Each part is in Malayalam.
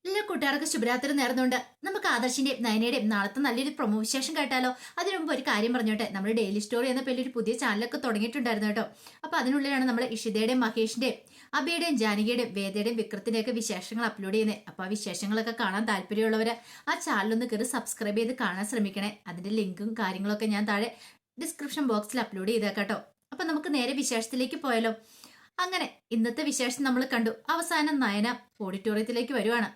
എല്ലാ കൂട്ടുകാർക്ക് ശുഭരാത്രി നേർന്നുകൊണ്ട് നമുക്ക് ആദർശിന്റെയും നയനയുടെയും നാളത്തെ നല്ലൊരു പ്രൊമോ വിശേഷം കേട്ടാലോ. അതിനു മുമ്പ് ഒരു കാര്യം പറഞ്ഞോട്ടെ, നമ്മുടെ ഡെയിലി സ്റ്റോറി എന്ന പേരിൽ ഒരു പുതിയ ചാനലൊക്കെ തുടങ്ങിയിട്ടുണ്ടായിരുന്നു കേട്ടോ. അപ്പൊ അതിനുള്ളിലാണ് നമ്മൾ ഇഷിതയുടെയും മഹേഷിന്റെയും അബിയുടെയും ജാനകിയുടെയും വേദയുടെയും വിക്രത്തിന്റെയും ഒക്കെ വിശേഷങ്ങൾ അപ്ലോഡ് ചെയ്യുന്നത്. അപ്പൊ ആ വിശേഷങ്ങളൊക്കെ കാണാൻ താല്പര്യമുള്ളവര് ആ ചാനലൊന്ന് കയറി സബ്സ്ക്രൈബ് ചെയ്ത് കാണാൻ ശ്രമിക്കണേ. അതിന്റെ ലിങ്കും കാര്യങ്ങളൊക്കെ ഞാൻ താഴെ ഡിസ്ക്രിപ്ഷൻ ബോക്സിൽ അപ്ലോഡ് ചെയ്തേക്കാട്ടോ. അപ്പൊ നമുക്ക് നേരെ വിശേഷത്തിലേക്ക് പോയാലോ. അങ്ങനെ ഇന്നത്തെ വിശേഷം നമ്മൾ കണ്ടു. അവസാനം നയന ഓഡിറ്റോറിയത്തിലേക്ക് വരുവാണ്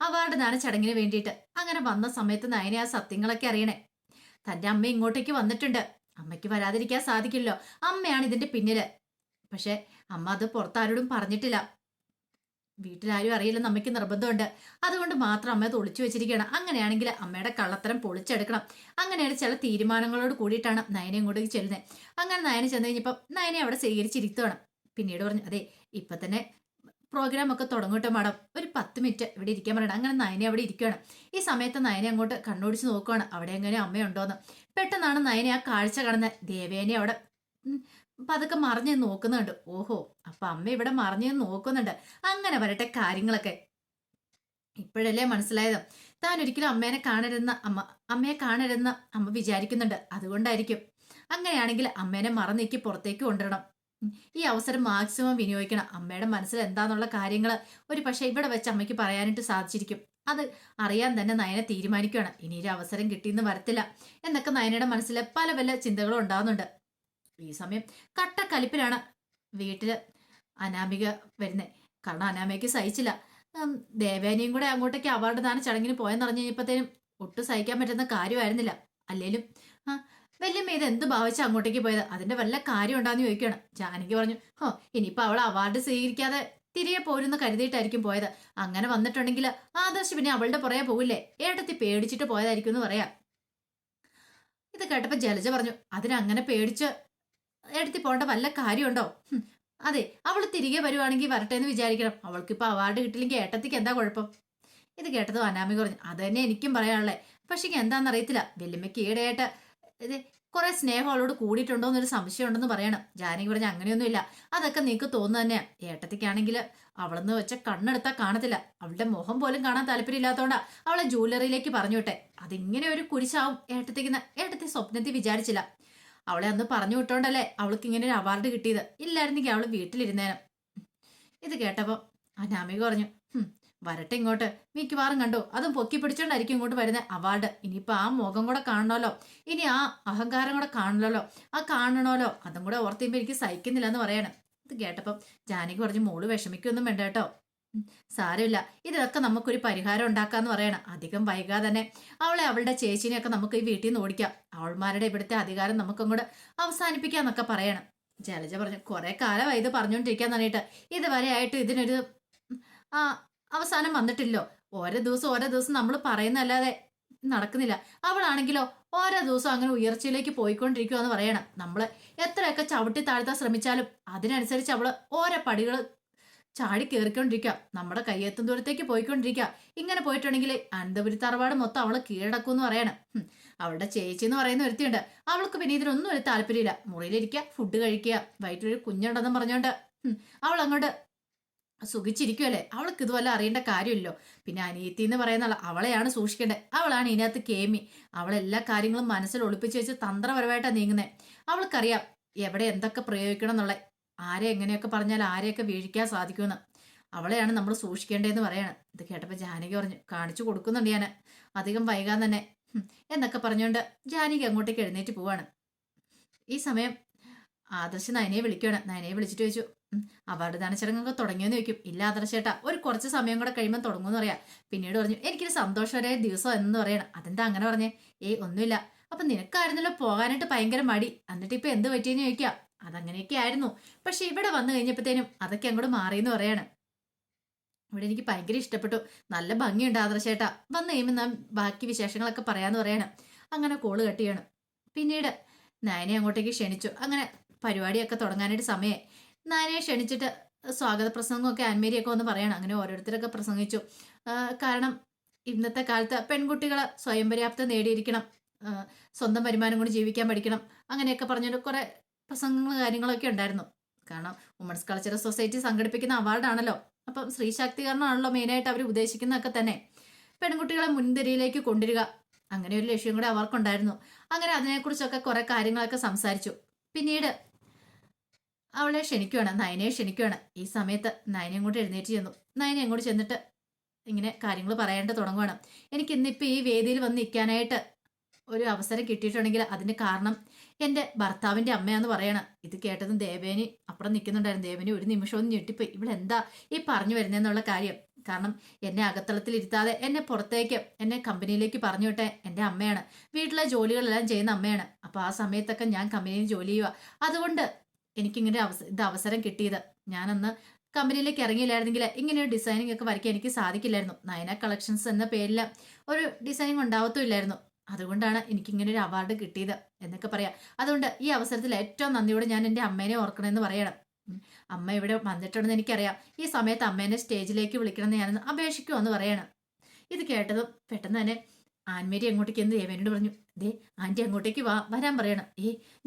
അവാർഡ് ദാന ചടങ്ങിന് വേണ്ടിയിട്ട്. അങ്ങനെ വന്ന സമയത്ത് നയന ആ സത്യങ്ങളൊക്കെ അറിയണേ. തന്റെ അമ്മ ഇങ്ങോട്ടേക്ക് വന്നിട്ടുണ്ട്, അമ്മയ്ക്ക് വരാതിരിക്കാൻ സാധിക്കില്ലല്ലോ, അമ്മയാണ് ഇതിന്റെ പിന്നില്. പക്ഷെ അമ്മ അത് പുറത്താരോടും പറഞ്ഞിട്ടില്ല. വീട്ടിലാരും അറിയില്ലെന്ന് അമ്മയ്ക്ക് നിർബന്ധമുണ്ട്. അതുകൊണ്ട് മാത്രം അമ്മ അത് ഒളിച്ചു വെച്ചിരിക്കുകയാണ്. അങ്ങനെയാണെങ്കിൽ അമ്മയുടെ കള്ളത്തരം പൊളിച്ചെടുക്കണം. അങ്ങനെയാണ് ചില തീരുമാനങ്ങളോട് കൂടിയിട്ടാണ് നയന ഇങ്ങോട്ടേക്ക് ചെല്ലുന്നത്. അങ്ങനെ നയന ചെന്ന് കഴിഞ്ഞപ്പോൾ നയനെ അവിടെ സ്വീകരിച്ചിരിക്കുകയാണ്. പിന്നീട് പറഞ്ഞു, അതെ ഇപ്പൊ തന്നെ പ്രോഗ്രാം ഒക്കെ തുടങ്ങട്ടെ മാഡം, ഒരു 10 മിനിറ്റ് ഇവിടെ ഇരിക്കാൻ പറയണം. അങ്ങനെ നയനെ അവിടെ ഇരിക്കുകയാണ്. ഈ സമയത്ത് നയനെ അങ്ങോട്ട് കണ്ണോടിച്ച് നോക്കുവാണ്, അവിടെ എങ്ങനെ അമ്മയുണ്ടോന്ന്. പെട്ടെന്നാണ് നയനെ ആ കാഴ്ച കാണുന്നത്. ദേവേനെ അവിടെ പതുക്കെ മറിഞ്ഞ് നോക്കുന്നുണ്ട്. ഓഹോ, അപ്പൊ അമ്മ ഇവിടെ മറിഞ്ഞ് നോക്കുന്നുണ്ട്. അങ്ങനെ വരട്ടെ കാര്യങ്ങളൊക്കെ. ഇപ്പോഴല്ലേ മനസ്സിലായത്, താൻ ഒരിക്കലും അമ്മയെ കാണരുതെന്ന് അമ്മ വിചാരിക്കുന്നുണ്ട്. അതുകൊണ്ടായിരിക്കും. അങ്ങനെയാണെങ്കിൽ അമ്മേനെ മറന്നേക്ക് പുറത്തേക്ക് കൊണ്ടുവരണം. ഈ അവസരം മാക്സിമം വിനിയോഗിക്കണം. അമ്മയുടെ മനസ്സിൽ എന്താന്നുള്ള കാര്യങ്ങൾ ഒരു പക്ഷെ ഇവിടെ വെച്ച് അമ്മയ്ക്ക് പറയാനായിട്ട് സാധിച്ചിരിക്കും. അത് അറിയാൻ തന്നെ നയനെ തീരുമാനിക്കുകയാണ്. ഇനി ഒരു അവസരം കിട്ടിയെന്ന് വരത്തില്ല എന്നൊക്കെ നയനയുടെ മനസ്സിൽ പല പല ചിന്തകളും ഉണ്ടാകുന്നുണ്ട്. ഈ സമയം കട്ടക്കലിപ്പിലാണ് വീട്ടില് അനാമിക വരുന്നത്. കാരണം അനാമികയ്ക്ക് സഹിച്ചില്ല. ദേവേനയും കൂടെ അങ്ങോട്ടേക്ക് അവാർഡ് ദാന ചടങ്ങിന് പോയെന്നറിഞ്ഞു കഴിഞ്ഞപ്പോഴത്തേനും ഒട്ടും സഹിക്കാൻ പറ്റുന്ന കാര്യമായിരുന്നില്ല. അല്ലേലും വല്യമ്മ ഇത് എന്ത് ഭാവിച്ചാ അങ്ങോട്ടേക്ക് പോയത്, അതിന്റെ വല്ല കാര്യം ഉണ്ടാന്ന് ചോദിക്കുകയാണ്. ജാനകി പറഞ്ഞു, ഇനിയിപ്പോ അവൾ അവാർഡ് സ്വീകരിക്കാതെ തിരികെ പോരുന്ന് കരുതിയിട്ടായിരിക്കും പോയത്. അങ്ങനെ വന്നിട്ടുണ്ടെങ്കിൽ ആദർശ് പിന്നെ അവളുടെ പുറകെ പോകില്ലേ, ഏട്ടത്തി പേടിച്ചിട്ട് പോയതായിരിക്കും എന്ന് പറയാം. ഇത് കേട്ടപ്പോ ജലജ പറഞ്ഞു, അതിനങ്ങനെ പേടിച്ച് എടുത്തി പോകേണ്ട വല്ല കാര്യമുണ്ടോ? അതെ, അവൾ തിരികെ വരുവാണെങ്കിൽ വരട്ടെ എന്ന് വിചാരിക്കണം. അവൾക്കിപ്പോ അവാർഡ് കിട്ടില്ലെങ്കിൽ ഏട്ടത്തിക്ക് എന്താ കുഴപ്പം? ഇത് കേട്ടത് അനാമിക പറഞ്ഞു, അത് തന്നെ എനിക്കും പറയാനുള്ളേ. പക്ഷേ എന്താണെന്നറിയത്തില്ല, വല്യമ്മയ്ക്ക് ഈടെയായിട്ട് ഇത് കുറെ സ്നേഹം അവളോട് കൂടിയിട്ടുണ്ടോ എന്നൊരു സംശയം ഉണ്ടെന്ന് പറയണം. ജാനകി പറഞ്ഞ അങ്ങനെയൊന്നുമില്ല, അതൊക്കെ നീക്ക് തോന്നുന്നു തന്നെയാ. ഏട്ടത്തിക്കാണെങ്കിൽ അവളെന്ന് വെച്ച കണ്ണെടുത്താൽ കാണത്തില്ല. അവളുടെ മുഖം പോലും കാണാൻ താല്പര്യമില്ലാത്തോണ്ടാ അവളെ ജ്വല്ലറിയിലേക്ക് പറഞ്ഞു വിട്ടെ. അതിങ്ങനെ ഒരു കുരിശാവും ഏട്ടത്തി സ്വപ്നത്തിൽ വിചാരിച്ചില്ല. അവളെ അന്ന് പറഞ്ഞു വിട്ടോണ്ടല്ലേ അവൾക്ക് ഇങ്ങനെ ഒരു അവാർഡ് കിട്ടിയത്. ഇല്ലായിരുന്നെങ്കിൽ അവള് വീട്ടിലിരുന്നേനും. ഇത് കേട്ടപ്പോ അനാമിക പറഞ്ഞു, വരട്ടെ ഇങ്ങോട്ട്. മിക്കവാറും കണ്ടോ, അതും പൊക്കി പിടിച്ചോണ്ടായിരിക്കും ഇങ്ങോട്ട് വരുന്ന അവാർഡ്. ഇനിയിപ്പോ ആ മുഖം കൂടെ കാണണമല്ലോ, ഇനി ആ അഹങ്കാരം കൂടെ കാണണമല്ലോ, ആ കാണണമല്ലോ. അതും കൂടെ ഓർത്തുമ്പോ എനിക്ക് സഹിക്കുന്നില്ല എന്ന് പറയണം. ഇത് കേട്ടപ്പം ജാനകി പറഞ്ഞു, മോള് വിഷമിക്കൊന്നും വേണ്ട കേട്ടോ, സാരമില്ല, ഇതൊക്കെ നമുക്കൊരു പരിഹാരം ഉണ്ടാക്കാന്ന് പറയണം. അധികം വൈകാതെ തന്നെ അവളുടെ ചേച്ചിനെയൊക്കെ നമുക്ക് ഈ വീട്ടിൽ നിന്ന് ഓടിക്കാം. അവൾമാരുടെ ഇവിടുത്തെ അധികാരം നമുക്കങ്ങോട്ട് അവസാനിപ്പിക്കാന്നൊക്കെ പറയണം. ജലജ പറഞ്ഞു, കുറെ കാലമായി ഇത് പറഞ്ഞുകൊണ്ടിരിക്കാൻ തന്നിട്ട് ഇതുവരെ ആയിട്ട് ഇതിനൊരു ആ അവസാനം വന്നിട്ടില്ലോ. ഓരോ ദിവസം നമ്മൾ പറയുന്നല്ലാതെ നടക്കുന്നില്ല. അവളാണെങ്കിലോ ഓരോ ദിവസം അങ്ങനെ ഉയർച്ചയിലേക്ക് പോയിക്കൊണ്ടിരിക്കുവാന്ന് പറയണം. നമ്മള് എത്രയൊക്കെ ചവിട്ടി താഴ്ത്താൻ ശ്രമിച്ചാലും അതിനനുസരിച്ച് അവള് ഓരോ പടികൾ ചാടി കയറിക്കൊണ്ടിരിക്കുക, നമ്മുടെ കയ്യെത്തും ദൂരത്തേക്ക് പോയിക്കൊണ്ടിരിക്കുക. ഇങ്ങനെ പോയിട്ടുണ്ടെങ്കിൽ അനന്തപുരി തറവാട് മൊത്തം അവള് കീഴടക്കും എന്ന് പറയണം. അവളുടെ ചേച്ചി എന്ന് പറയുന്ന ഒരുത്തിയുണ്ട്, അവൾക്ക് പിന്നെ ഇതിനൊന്നും ഒരു താല്പര്യമില്ല. മുറിയിലിരിക്കുക, ഫുഡ് കഴിക്കുക, വയറ്റിലൊരു കുഞ്ഞുണ്ടെന്നും പറഞ്ഞോണ്ട് അവൾ അങ്ങോട്ട് സുഖിച്ചിരിക്കുമല്ലേ. അവൾക്ക് ഇതുവല്ല അറിയേണ്ട കാര്യമില്ലല്ലോ. പിന്നെ അനിയത്തി എന്ന് പറയുന്ന അവളെയാണ് സൂക്ഷിക്കേണ്ടത്. അവളാണ് ഇതിനകത്ത് കേമി. അവളെല്ലാ കാര്യങ്ങളും മനസ്സിൽ ഒളിപ്പിച്ച് വെച്ച് തന്ത്രപരമായിട്ടാണ് നീങ്ങുന്നത്. അവൾക്കറിയാം എവിടെ എന്തൊക്കെ പ്രയോഗിക്കണം എന്നുള്ള, ആരെ എങ്ങനെയൊക്കെ പറഞ്ഞാൽ ആരെയൊക്കെ വീഴിക്കാൻ സാധിക്കുമെന്ന്. അവളെയാണ് നമ്മൾ സൂക്ഷിക്കേണ്ടതെന്ന് പറയാണ്. ഇത് കേട്ടപ്പോൾ ജാനകി പറഞ്ഞു, കാണിച്ചു കൊടുക്കുന്നുണ്ട് ഞാൻ, അധികം വൈകാൻ തന്നെ എന്നൊക്കെ പറഞ്ഞുകൊണ്ട് ജാനകി അങ്ങോട്ടേക്ക് എഴുന്നേറ്റ് പോവാണ്. ഈ സമയം ആദർശ് നയനയെ വിളിക്കുകയാണ്. നയനയെ വിളിച്ചിട്ട് ചോദിച്ചു, അവാർഡ് ദാന ചടങ്ങൊക്കെ തുടങ്ങിയെന്ന് ചോദിക്കും. ഇല്ല ആദർശേട്ടാ, ഒരു കുറച്ച് സമയം കൂടെ കഴിയുമ്പോൾ തുടങ്ങുമെന്ന് പറയാം. പിന്നീട് പറഞ്ഞു, എനിക്കൊരു സന്തോഷകരമായ ദിവസം എന്ന് പറയണം. അതെന്താ അങ്ങനെ പറഞ്ഞേ? ഒന്നുമില്ല. അപ്പൊ നിനക്കായിരുന്നല്ലോ പോകാനായിട്ട് ഭയങ്കര മടി, എന്നിട്ട് ഇപ്പൊ എന്ത് പറ്റിയെന്ന് ചോദിക്കാം. അതങ്ങനെയൊക്കെ ആയിരുന്നു, പക്ഷെ ഇവിടെ വന്നു കഴിഞ്ഞപ്പോഴത്തേനും അതൊക്കെ അങ്ങോട്ട് മാറിയെന്ന് പറയാണ്. ഇവിടെ എനിക്ക് ഭയങ്കര ഇഷ്ടപ്പെട്ടു, നല്ല ഭംഗിയുണ്ട് ആദർശേട്ടാ. വന്നു കഴിയുമ്പോൾ നാം ബാക്കി വിശേഷങ്ങളൊക്കെ പറയാന്ന് പറയാണ്. അങ്ങനെ കോള് കട്ട് ചെയ്യണം. പിന്നീട് നയനെ അങ്ങോട്ടേക്ക് ക്ഷണിച്ചു. അങ്ങനെ പരിപാടിയൊക്കെ തുടങ്ങാനായിട്ട് സമയമായി. നയനെ ക്ഷണിച്ചിട്ട് സ്വാഗത പ്രസംഗമൊക്കെ ആൻമേരിയൊക്കെ ഒന്ന് പറയണം. അങ്ങനെ ഓരോരുത്തരൊക്കെ പ്രസംഗിച്ചു. കാരണം ഇന്നത്തെ കാലത്ത് പെൺകുട്ടികൾ സ്വയം പര്യാപ്തത നേടിയിരിക്കണം, സ്വന്തം വരുമാനം കൊണ്ട് ജീവിക്കാൻ പഠിക്കണം, അങ്ങനെയൊക്കെ പറഞ്ഞിട്ട് കുറെ പ്രസംഗങ്ങളും കാര്യങ്ങളൊക്കെ ഉണ്ടായിരുന്നു. കാരണം വുമൺസ് കൾച്ചറൽ സൊസൈറ്റി സംഘടിപ്പിക്കുന്ന അവാർഡാണല്ലോ. അപ്പം സ്ത്രീ ശാക്തീകരണമാണല്ലോ മെയിനായിട്ട് അവർ ഉദ്ദേശിക്കുന്നതൊക്കെ തന്നെ. പെൺകുട്ടികളെ മുൻനിരയിലേക്ക് കൊണ്ടുവരിക, അങ്ങനെ ഒരു ലക്ഷ്യം കൂടെ അവർക്കുണ്ടായിരുന്നു. അങ്ങനെ അതിനെക്കുറിച്ചൊക്കെ കുറെ കാര്യങ്ങളൊക്കെ സംസാരിച്ചു. പിന്നീട് അവളെ ക്ഷണിക്കുകയാണ്, നയനയെ ക്ഷണിക്കുകയാണ്. ഈ സമയത്ത് നയന അങ്ങോട്ട് എഴുന്നേറ്റ് ചെന്നു. നയന അങ്ങോട്ട് ചെന്നിട്ട് ഇങ്ങനെ കാര്യങ്ങൾ പറയാണ്ട് തുടങ്ങുവാണ്. എനിക്ക് ഇന്നിപ്പോൾ ഈ വേദിയിൽ വന്ന് നിൽക്കാനായിട്ട് ഒരു അവസരം കിട്ടിയിട്ടുണ്ടെങ്കിൽ അതിന് കാരണം എൻ്റെ ഭർത്താവിൻ്റെ അമ്മയാന്ന് പറയണം. ഇത് കേട്ടതും ദേവേനി അപ്പുറം നിൽക്കുന്നുണ്ടായിരുന്നു. ദേവേനി ഒരു നിമിഷം ഒന്ന് ഞെട്ടിപ്പോയി. ഇവളെന്താ ഈ പറഞ്ഞു വരുന്നതെന്നുള്ള കാര്യം. കാരണം എന്നെ അകത്തളത്തിൽ ഇരുത്താതെ എന്നെ പുറത്തേക്ക്, എന്നെ കമ്പനിയിലേക്ക് പറഞ്ഞു വിട്ടെ എൻ്റെ അമ്മയാണ്. വീട്ടിലെ ജോലികളെല്ലാം ചെയ്യുന്ന അമ്മയാണ്. അപ്പോൾ ആ സമയത്തൊക്കെ ഞാൻ കമ്പനിയിൽ ജോലി ചെയ്യുക. അതുകൊണ്ട് എനിക്കിങ്ങനെ അവസരം കിട്ടിയത്. ഞാനന്ന് കമ്പനിയിലേക്ക് ഇറങ്ങിയില്ലായിരുന്നെങ്കിൽ ഇങ്ങനെ ഒരു ഡിസൈനിങ് ഒക്കെ വരയ്ക്കാൻ എനിക്ക് സാധിക്കില്ലായിരുന്നു. നയന കളക്ഷൻസ് എന്ന പേരിൽ ഒരു ഡിസൈനിങ് ഉണ്ടാവത്തുമില്ലായിരുന്നു. അതുകൊണ്ടാണ് എനിക്കിങ്ങനെ ഒരു അവാർഡ് കിട്ടിയത് എന്നൊക്കെ പറയാം. അതുകൊണ്ട് ഈ അവസരത്തിൽ ഏറ്റവും നന്ദിയോടെ ഞാൻ എൻ്റെ അമ്മേനെ ഓർക്കണമെന്ന് പറയണം. അമ്മ ഇവിടെ വന്നിട്ടുണ്ടെന്ന് എനിക്കറിയാം. ഈ സമയത്ത് അമ്മേനെ സ്റ്റേജിലേക്ക് വിളിക്കണമെന്ന് ഞാനൊന്ന് അപേക്ഷിക്കുമെന്ന് പറയണം. ഇത് കേട്ടതും പെട്ടെന്ന് തന്നെ ആൻമേരി അങ്ങോട്ടേക്ക് എന്ന് ദേവേനോട് പറഞ്ഞു. ദേ ആൻറ്റി അങ്ങോട്ടേക്ക് വരാൻ പറയണം.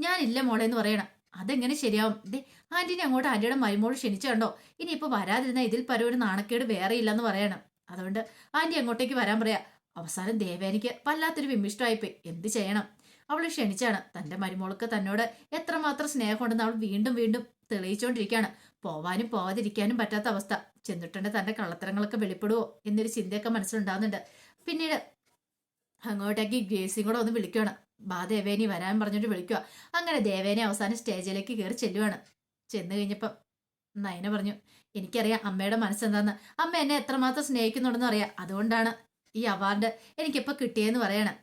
ഞാനില്ല മോളെ എന്ന് പറയണം. അതെങ്ങനെ ശരിയാവും? ദേ ആന്റിനെ അങ്ങോട്ട് ആന്റിയുടെ മരുമോൾ ക്ഷണിച്ചു കണ്ടോ? ഇനിയിപ്പോ വരാതിരുന്ന ഇതിൽ പരം ഒരു നാണക്കേട് വേറെ ഇല്ലെന്ന് പറയണം. അതുകൊണ്ട് ആന്റി അങ്ങോട്ടേക്ക് വരാൻ പറയാ. അവസാനം ദേവേനിക്ക് വല്ലാത്തൊരു വിമിഷ്ടമായിപ്പോയി. എന്ത് ചെയ്യണം? അവൾ ക്ഷണിച്ചാണ്. തന്റെ മരുമോൾക്ക് തന്നോട് എത്രമാത്രം സ്നേഹമുണ്ടെന്ന് അവൾ വീണ്ടും വീണ്ടും തെളിയിച്ചുകൊണ്ടിരിക്കുകയാണ്. പോവാനും പോവാതിരിക്കാനും പറ്റാത്ത അവസ്ഥ. ചെന്നിട്ടുണ്ട് തന്റെ കള്ളത്തരങ്ങളൊക്കെ വെളിപ്പെടുവോ എന്നൊരു ചിന്തയൊക്കെ മനസ്സിലുണ്ടാകുന്നുണ്ട്. പിന്നീട് അങ്ങോട്ടേക്ക് ഗ്രേസിയും കൂടെ ഒന്ന് വിളിക്കുകയാണ്. ബാ ദേവേനി വരാൻ പറഞ്ഞിട്ട് വിളിക്കുക. അങ്ങനെ ദേവേനെ അവസാനം സ്റ്റേജിലേക്ക് കയറി ചെല്ലുവാണ്. ചെന്ന് കഴിഞ്ഞപ്പം നയന പറഞ്ഞു, എനിക്കറിയാം അമ്മയുടെ മനസ്സെന്താന്ന്. അമ്മ എന്നെ എത്രമാത്രം സ്നേഹിക്കുന്നുണ്ടെന്ന് അറിയാം. അതുകൊണ്ടാണ് ഈ അവാർഡ് എനിക്കിപ്പോൾ കിട്ടിയെന്ന് പറയണം.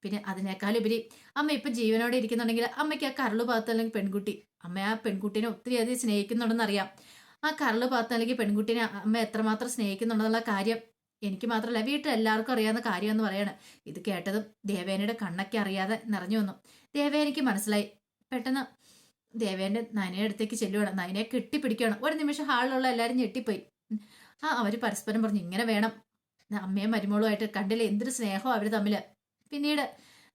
പിന്നെ അതിനേക്കാളുപരി അമ്മ ഇപ്പം ജീവനോടെ ഇരിക്കുന്നുണ്ടെങ്കിൽ അമ്മയ്ക്ക് ആ കരളു ഭാഗത്തല്ലെങ്കിൽ പെൺകുട്ടി, അമ്മ ആ പെൺകുട്ടീനെ ഒത്തിരി അധികം സ്നേഹിക്കുന്നുണ്ടെന്ന് അറിയാം. ആ കരളു ഭാഗത്തല്ലെങ്കിൽ പെൺകുട്ടീനെ അമ്മ എത്രമാത്രം സ്നേഹിക്കുന്നുണ്ടെന്നുള്ള കാര്യം എനിക്ക് മാത്രമല്ല വീട്ടിലെല്ലാവർക്കും അറിയാവുന്ന കാര്യമെന്ന് പറയാണ്. ഇത് കേട്ടതും ദേവേനയുടെ കണ്ണൊക്കെ അറിയാതെ നിറഞ്ഞു വന്നു. ദേവേനയ്ക്ക് മനസ്സിലായി. പെട്ടെന്ന് ദേവേന്റെ നയനയുടെ അടുത്തേക്ക് ചെല്ലുവാണ്. നയനയെ കെട്ടിപ്പിടിക്കുകയാണ്. ഒരു നിമിഷം ഹാളിലുള്ള എല്ലാവരും ഞെട്ടിപ്പോയി. അവര് പരസ്പരം പറഞ്ഞു, ഇങ്ങനെ വേണം. അമ്മയും മരുമോളുമായിട്ട് കണ്ടില്ലേ എന്തൊരു സ്നേഹം അവര് തമ്മില്. പിന്നീട്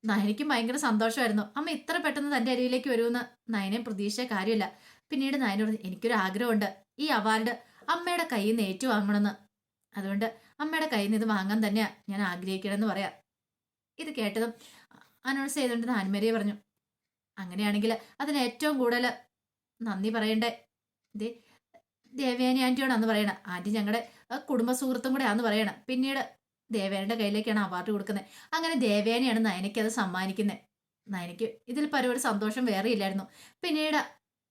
നയനയ്ക്കും ഭയങ്കര സന്തോഷമായിരുന്നു. അമ്മ ഇത്ര പെട്ടെന്ന് തന്റെ അരികിലേക്ക് വരുമെന്ന് നയനെ പ്രതീക്ഷിച്ച കാര്യമില്ല. പിന്നീട് നയന പറഞ്ഞു, എനിക്കൊരു ആഗ്രഹമുണ്ട്. ഈ അവാർഡ് അമ്മയുടെ കയ്യിൽ നിന്ന് ഏറ്റുവാങ്ങണമെന്ന്. അതുകൊണ്ട് അമ്മയുടെ കയ്യിൽ നിന്ന് ഇത് വാങ്ങാൻ തന്നെയാ ഞാൻ ആഗ്രഹിക്കണമെന്ന് പറയാം. ഇത് കേട്ടതും അനൗൺസ് ചെയ്തുകൊണ്ട് ആൻമേരിയെ പറഞ്ഞു, അങ്ങനെയാണെങ്കിൽ അതിന് ഏറ്റവും കൂടുതൽ നന്ദി പറയണ്ടേ ദേവയാനി ആന്റിയോടാന്ന് പറയണം. ആന്റി ഞങ്ങളുടെ കുടുംബ സുഹൃത്തും കൂടെ ആന്ന് പറയണം. പിന്നീട് ദേവയാനിയുടെ കയ്യിലേക്കാണ് അവാർഡ് കൊടുക്കുന്നത്. അങ്ങനെ ദേവയാനിയാണ് നയനയ്ക്ക് അത് സമ്മാനിക്കുന്നത്. നയനയ്ക്ക് ഇതിൽ പരം ഒരു സന്തോഷം വേറെ ഇല്ലായിരുന്നു. പിന്നീട്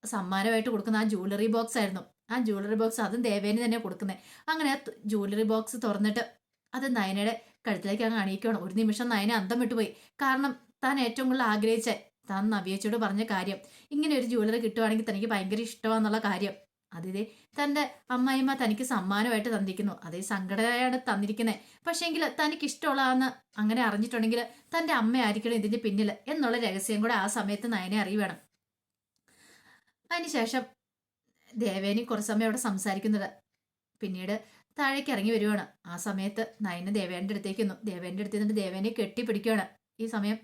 സമ്മാനമായിട്ട് കൊടുക്കുന്ന ആ ജ്വല്ലറി ബോക്സ് ആയിരുന്നു. ആ ജ്വല്ലറി ബോക്സ് അതും ദേവേനി തന്നെ കൊടുക്കുന്നത്. അങ്ങനെ ആ ജ്വല്ലറി ബോക്സ് തുറന്നിട്ട് അത് നയനയുടെ കഴുത്തിലേക്ക് അങ്ങ് അണിയിക്കണം. ഒരു നിമിഷം നയന അന്തം വിട്ടുപോയി. കാരണം താൻ ഏറ്റവും കൂടുതൽ ആഗ്രഹിച്ച, താൻ നവ്യേച്ചോട് പറഞ്ഞ കാര്യം, ഇങ്ങനെ ഒരു ജ്വല്ലറി കിട്ടുവാണെങ്കിൽ തനിക്ക് ഭയങ്കര ഇഷ്ടമാണെന്നുള്ള കാര്യം, അതിതേ തന്റെ അമ്മായിമ്മ തനിക്ക് സമ്മാനമായിട്ട് തന്നിരിക്കുന്നു. അതേ സങ്കടമായാണ് തന്നിരിക്കുന്നത്. പക്ഷേങ്കിൽ തനിക്ക് ഇഷ്ടമുള്ളതാന്ന് അങ്ങനെ അറിഞ്ഞിട്ടുണ്ടെങ്കിൽ തന്റെ അമ്മയായിരിക്കണം ഇതിന്റെ പിന്നിൽ എന്നുള്ള രഹസ്യം കൂടെ ആ സമയത്ത് നയനെ അറിയുവേണം. അതിനുശേഷം ദേവേനി കുറച്ച് സമയം അവിടെ സംസാരിക്കുന്നത്. പിന്നീട് താഴേക്ക് ഇറങ്ങി വരുവാണ്. ആ സമയത്ത് നയന ദേവേന്റെ അടുത്തേക്ക് വന്നു. ദേവേന്റെ അടുത്ത് നിന്നിട്ട് ദേവേനെ കെട്ടിപ്പിടിക്കുകയാണ്. ഈ സമയം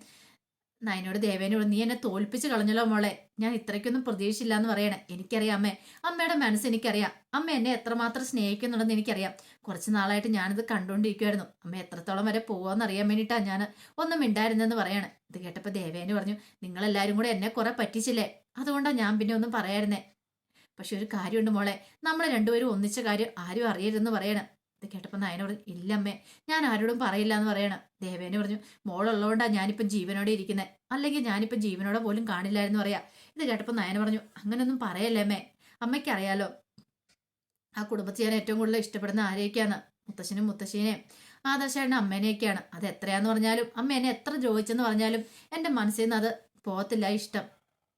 നയനോട് ദേവേനോട്, നീ എന്നെ തോൽപ്പിച്ച് കളഞ്ഞല്ലോ മോളെ, ഞാൻ ഇത്രയ്ക്കൊന്നും പ്രതീക്ഷിച്ചില്ല എന്ന് പറയണേ. എനിക്കറിയാം അമ്മേ, അമ്മയുടെ മനസ്സ് എനിക്കറിയാം. അമ്മ എന്നെ എത്രമാത്രം സ്നേഹിക്കുന്നുണ്ടെന്ന് എനിക്കറിയാം. കുറച്ച് നാളായിട്ട് ഞാനിത് കണ്ടുകൊണ്ടിരിക്കുമായിരുന്നു. അമ്മ എത്രത്തോളം വരെ പോവാന്ന് അറിയാൻ വേണ്ടിയിട്ടാണ് ഞാൻ ഒന്നും മിണ്ടായിരുന്നെന്ന് പറയാണ്. ഇത് കേട്ടപ്പോൾ ദേവേന് പറഞ്ഞു, നിങ്ങളെല്ലാവരും കൂടെ എന്നെ കുറെ പറ്റിച്ചില്ലേ, അതുകൊണ്ടാണ് ഞാൻ പിന്നെ ഒന്നും പറയായിരുന്നേ. പക്ഷെ ഒരു കാര്യമുണ്ട് മോളെ, നമ്മൾ രണ്ടുപേരും ഒന്നിച്ച കാര്യം ആരും അറിയരുതെന്ന് പറയണം. ഇത് കേട്ടപ്പോൾ നയന പറഞ്ഞു, ഇല്ലമ്മേ, ഞാൻ ആരോടും പറയില്ല എന്ന് പറയണം. ദേവേന് പറഞ്ഞു, മോളുള്ളതുകൊണ്ടാണ് ഞാനിപ്പം ജീവനോടെ ഇരിക്കുന്നത്, അല്ലെങ്കിൽ ഞാനിപ്പം ജീവനോടെ പോലും കാണില്ലായിരുന്നു പറയാ. ഇത് കേട്ടപ്പോൾ നയന പറഞ്ഞു, അങ്ങനെയൊന്നും പറയല്ലേ അമ്മേ, അമ്മയ്ക്ക് അറിയാലോ ആ കുടുംബത്തിൽ ഞാൻ ഏറ്റവും കൂടുതൽ ഇഷ്ടപ്പെടുന്ന ആരെയൊക്കെയാണ്, മുത്തശ്ശനും മുത്തശ്ശീനെയും ആദർശേട്ടനും അമ്മേനെയൊക്കെയാണ്. അത് എത്രയാന്ന് പറഞ്ഞാലും അമ്മ എന്നെ എത്ര ദ്രോഹിച്ചെന്ന് പറഞ്ഞാലും എൻ്റെ മനസ്സിൽ നിന്ന് അത് പോകത്തില്ല ഇഷ്ടം.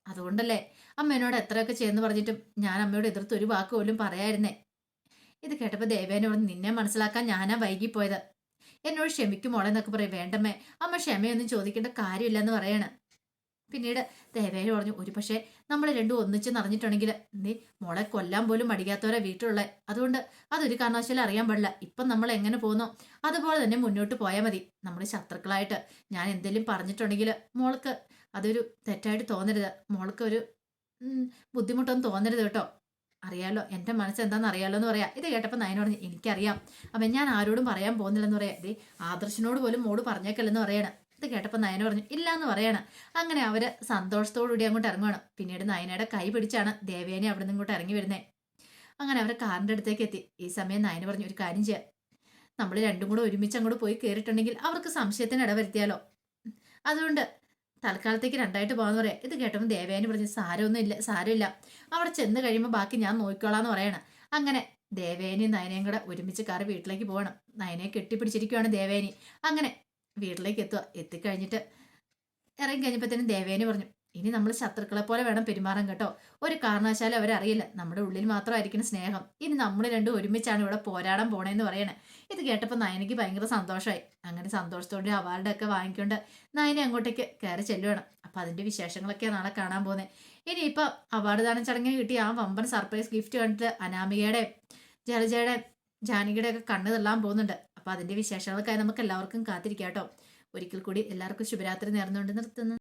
അതുകൊണ്ടല്ലേ അമ്മ എന്നോട് എത്രയൊക്കെ ചെയ്യുന്നു പറഞ്ഞിട്ടും ഞാൻ അമ്മയോട് എതിർത്ത് ഒരു വാക്ക് പോലും പറയായിരുന്നേ. ഇത് കേട്ടപ്പോൾ ദേവേനോട്, നിന്നെ മനസ്സിലാക്കാൻ ഞാനാ വൈകിപ്പോയത്, എന്നോട് ക്ഷമിക്കും മോളെ എന്നൊക്കെ പറയും. വേണ്ടമ്മേ, അമ്മ ക്ഷമയൊന്നും ചോദിക്കേണ്ട കാര്യമില്ലെന്ന് പറയാണ്. പിന്നീട് ദേവേന പറഞ്ഞു, ഒരു പക്ഷേ നമ്മൾ രണ്ടും ഒന്നിച്ച് നിറഞ്ഞിട്ടുണ്ടെങ്കിൽ നീ മോളെ കൊല്ലാൻ പോലും മടിക്കാത്തവരെ വീട്ടിലുള്ള, അതുകൊണ്ട് അതൊരു കാരണവശാലും അറിയാൻ പാടില്ല. ഇപ്പം നമ്മൾ എങ്ങനെ പോകുന്നോ അതുപോലെ തന്നെ മുന്നോട്ട് പോയാൽ മതി. നമ്മൾ ശത്രുക്കളായിട്ട് ഞാൻ എന്തെങ്കിലും പറഞ്ഞിട്ടുണ്ടെങ്കിൽ മോൾക്ക് അതൊരു തെറ്റായിട്ട് തോന്നരുത്, മോൾക്ക് ഒരു ബുദ്ധിമുട്ടൊന്നും തോന്നരുത് കേട്ടോ. അറിയാലോ എൻ്റെ മനസ്സ് എന്താണെന്ന് അറിയാലോ എന്ന് പറയാം. ഇത് കേട്ടപ്പോൾ നയന പറഞ്ഞു എനിക്കറിയാം, അവൻ ഞാൻ ആരോടും പറയാൻ പോകുന്നില്ലെന്ന് പറയാം. ദേ ആദർശിനോട് പോലും മോട് പറഞ്ഞേക്കല്ലെന്ന് പറയണം. ഇത് കേട്ടപ്പോൾ നയന പറഞ്ഞു ഇല്ല എന്ന് പറയണം. അങ്ങനെ അവര് സന്തോഷത്തോടുകൂടി അങ്ങോട്ട് ഇറങ്ങുവാണ്. പിന്നീട് നയനയുടെ കൈ പിടിച്ചാണ് ദേവേനെ അവിടെ നിന്ന് ഇങ്ങോട്ട് ഇറങ്ങി വരുന്നത്. അങ്ങനെ അവർ കാറിന്റെ അടുത്തേക്ക് എത്തി. ഈ സമയം നയന പറഞ്ഞു ഒരു കാര്യം ചെയ്യാം, നമ്മൾ രണ്ടും കൂടെ ഒരുമിച്ച് അങ്ങോട്ട് പോയി കയറിയിട്ടുണ്ടെങ്കിൽ അവർക്ക് സംശയത്തിന് ഇടവരുത്തിയാലോ, അതുകൊണ്ട് തൽക്കാലത്തേക്ക് രണ്ടായിട്ട് പോകാന്ന് പറയാം. ഇത് കേട്ടപ്പോൾ ദേവേനി പറഞ്ഞു സാരമില്ല, അവിടെ ചെന്ന് കഴിയുമ്പോൾ ബാക്കി ഞാൻ നോക്കിക്കോളാന്ന് പറയണം. അങ്ങനെ ദേവേനിയും നയനയും കൂടെ ഒരുമിച്ച് കാറ് വീട്ടിലേക്ക് പോകണം. നയനയെ കെട്ടിപ്പിടിച്ചിരിക്കുവാണ് ദേവേനി. അങ്ങനെ വീട്ടിലേക്ക് എത്തിക്കഴിഞ്ഞിട്ട് ഇറങ്ങി കഴിഞ്ഞപ്പോഴത്തേനും ദേവേനി പറഞ്ഞു ഇനി നമ്മൾ ശത്രുക്കളെ പോലെ വേണം പെരുമാറാൻ കേട്ടോ. ഒരു കാരണവശാലും അവരറിയില്ല നമ്മുടെ ഉള്ളിൽ മാത്രമായിരിക്കും സ്നേഹം. ഇനി നമ്മൾ രണ്ടും ഒരുമിച്ചാണ് ഇവിടെ പോരാടാൻ പോണേന്ന് പറയണേ. ഇത് കേട്ടപ്പോൾ നയനയ്ക്ക് ഭയങ്കര സന്തോഷമായി. അങ്ങനെ സന്തോഷത്തോടെ അവാർഡൊക്കെ വാങ്ങിക്കൊണ്ട് നയനെ അങ്ങോട്ടേക്ക് കയറി ചെല്ലുവാണ്. അപ്പൊ അതിന്റെ വിശേഷങ്ങളൊക്കെ നാളെ കാണാൻ പോകുന്നത്. ഇനിയിപ്പൊ അവാർഡ് ദാനം ചടങ്ങിന് കിട്ടിയ ആ വമ്പൻ സർപ്രൈസ് ഗിഫ്റ്റ് കണ്ടിട്ട് അനാമികയുടെ ജലജയുടെ ജാനകിയുടെ ഒക്കെ കണ്ണ് തള്ളാൻ പോകുന്നുണ്ട്. അപ്പൊ അതിന്റെ വിശേഷങ്ങൾക്കായി നമുക്ക് എല്ലാവർക്കും കാത്തിരിക്കാം കേട്ടോ. ഒരിക്കൽ കൂടി എല്ലാവർക്കും ശുഭരാത്രി നേർന്നുകൊണ്ട് നിർത്തുന്നു.